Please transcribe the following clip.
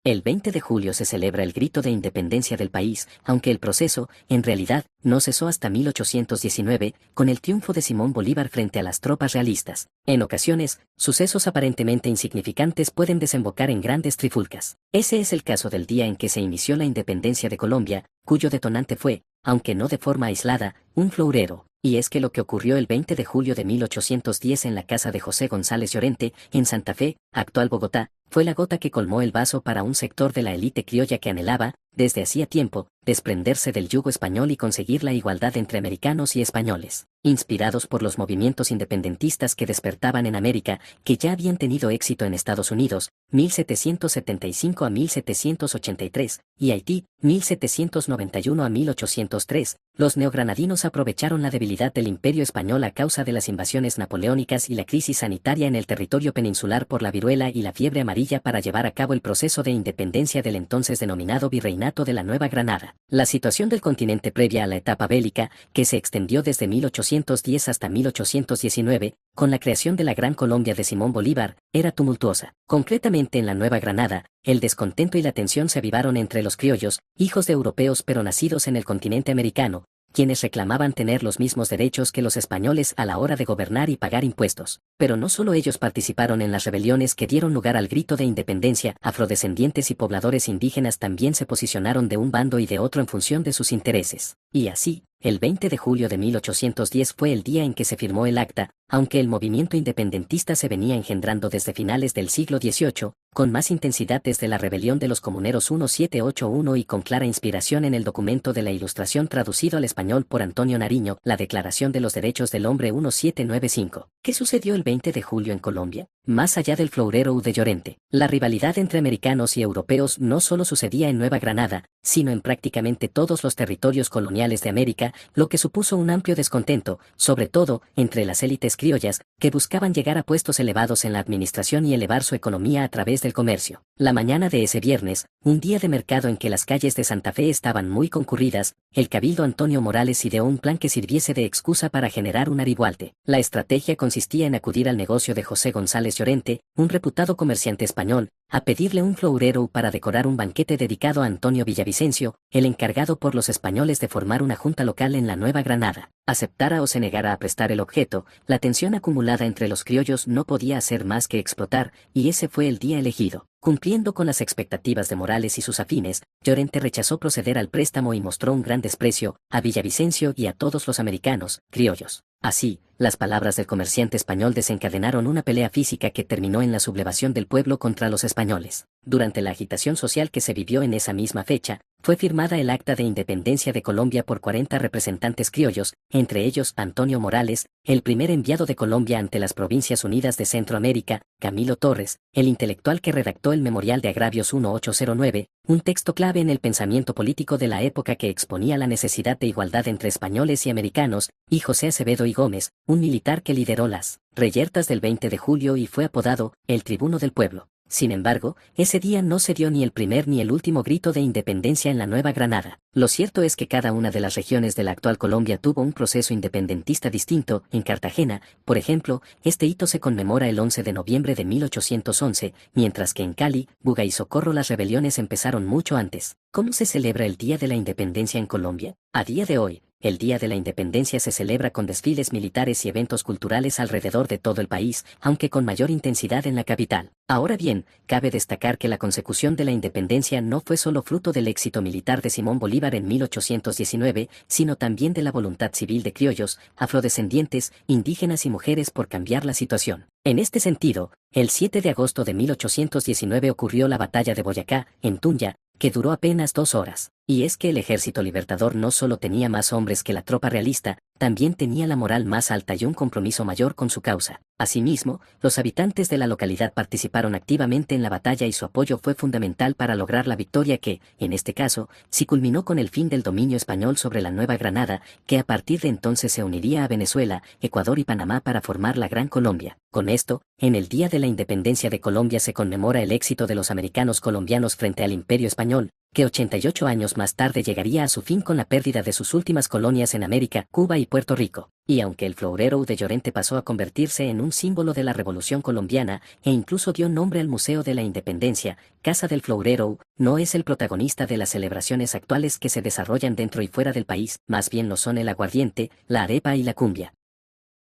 El 20 de julio se celebra el grito de independencia del país, aunque el proceso, en realidad, no cesó hasta 1819, con el triunfo de Simón Bolívar frente a las tropas realistas. En ocasiones, sucesos aparentemente insignificantes pueden desembocar en grandes trifulcas. Ese es el caso del día en que se inició la independencia de Colombia, cuyo detonante fue, aunque no de forma aislada, un florero. Y es que lo que ocurrió el 20 de julio de 1810 en la casa de José González Llorente, en Santa Fe, actual Bogotá, fue la gota que colmó el vaso para un sector de la élite criolla que anhelaba, desde hacía tiempo, desprenderse del yugo español y conseguir la igualdad entre americanos y españoles. Inspirados por los movimientos independentistas que despertaban en América, que ya habían tenido éxito en Estados Unidos, 1775 a 1783, y Haití, 1791 a 1803, los neogranadinos aprovecharon la debilidad del Imperio español a causa de las invasiones napoleónicas y la crisis sanitaria en el territorio peninsular por la viruela y la fiebre amarilla para llevar a cabo el proceso de independencia del entonces denominado Virreinato de la Nueva Granada. La situación del continente previa a la etapa bélica, que se extendió desde 1810 hasta 1819, con la creación de la Gran Colombia de Simón Bolívar, era tumultuosa. Concretamente en la Nueva Granada, el descontento y la tensión se avivaron entre los criollos, hijos de europeos pero nacidos en el continente americano, quienes reclamaban tener los mismos derechos que los españoles a la hora de gobernar y pagar impuestos. Pero no solo ellos participaron en las rebeliones que dieron lugar al grito de independencia, afrodescendientes y pobladores indígenas también se posicionaron de un bando y de otro en función de sus intereses. Y así, el 20 de julio de 1810 fue el día en que se firmó el acta, aunque el movimiento independentista se venía engendrando desde finales del siglo XVIII, con más intensidad desde la rebelión de los comuneros 1781 y con clara inspiración en el documento de la Ilustración traducido al español por Antonio Nariño, la Declaración de los Derechos del Hombre 1795. ¿Qué sucedió el 20 de julio en Colombia? Más allá del florero de Llorente, la rivalidad entre americanos y europeos no solo sucedía en Nueva Granada, sino en prácticamente todos los territorios coloniales de América, lo que supuso un amplio descontento, sobre todo entre las élites criollas, que buscaban llegar a puestos elevados en la administración y elevar su economía a través del comercio. La mañana de ese viernes, un día de mercado en que las calles de Santa Fe estaban muy concurridas, el cabildo Antonio Morales ideó un plan que sirviese de excusa para generar un arihualte. La estrategia consistía en acudir al negocio de José González Llorente, un reputado comerciante español, a pedirle un florero para decorar un banquete dedicado a Antonio Villavicencio, el encargado por los españoles de formar una junta local en la Nueva Granada. Aceptara o se negara a prestar el objeto, la tensión acumulada entre los criollos no podía hacer más que explotar, y ese fue el día elegido. Cumpliendo con las expectativas de Morales y sus afines, Llorente rechazó proceder al préstamo y mostró un gran desprecio a Villavicencio y a todos los americanos, criollos. Así, las palabras del comerciante español desencadenaron una pelea física que terminó en la sublevación del pueblo contra los españoles. Durante la agitación social que se vivió en esa misma fecha, fue firmada el Acta de Independencia de Colombia por 40 representantes criollos, entre ellos Antonio Morales, el primer enviado de Colombia ante las Provincias Unidas de Centroamérica, Camilo Torres, el intelectual que redactó el Memorial de Agravios 1809, un texto clave en el pensamiento político de la época que exponía la necesidad de igualdad entre españoles y americanos, y José Acevedo y Gómez, un militar que lideró las reyertas del 20 de julio y fue apodado el Tribuno del Pueblo. Sin embargo, ese día no se dio ni el primer ni el último grito de independencia en la Nueva Granada. Lo cierto es que cada una de las regiones de la actual Colombia tuvo un proceso independentista distinto. En Cartagena, por ejemplo, este hito se conmemora el 11 de noviembre de 1811, mientras que en Cali, Buga y Socorro las rebeliones empezaron mucho antes. ¿Cómo se celebra el Día de la Independencia en Colombia? A día de hoy, el Día de la Independencia se celebra con desfiles militares y eventos culturales alrededor de todo el país, aunque con mayor intensidad en la capital. Ahora bien, cabe destacar que la consecución de la independencia no fue solo fruto del éxito militar de Simón Bolívar en 1819, sino también de la voluntad civil de criollos, afrodescendientes, indígenas y mujeres por cambiar la situación. En este sentido, el 7 de agosto de 1819 ocurrió la Batalla de Boyacá, en Tunya, que duró apenas 2 horas. Y es que el ejército libertador no solo tenía más hombres que la tropa realista, también tenía la moral más alta y un compromiso mayor con su causa. Asimismo, los habitantes de la localidad participaron activamente en la batalla y su apoyo fue fundamental para lograr la victoria que, en este caso, sí culminó con el fin del dominio español sobre la Nueva Granada, que a partir de entonces se uniría a Venezuela, Ecuador y Panamá para formar la Gran Colombia. Con esto, en el Día de la Independencia de Colombia se conmemora el éxito de los americanos colombianos frente al Imperio español, que 88 años más tarde llegaría a su fin con la pérdida de sus últimas colonias en América, Cuba y Puerto Rico. Y aunque el florero de Llorente pasó a convertirse en un símbolo de la Revolución colombiana e incluso dio nombre al Museo de la Independencia, Casa del Florero no es el protagonista de las celebraciones actuales que se desarrollan dentro y fuera del país, más bien lo son el aguardiente, la arepa y la cumbia.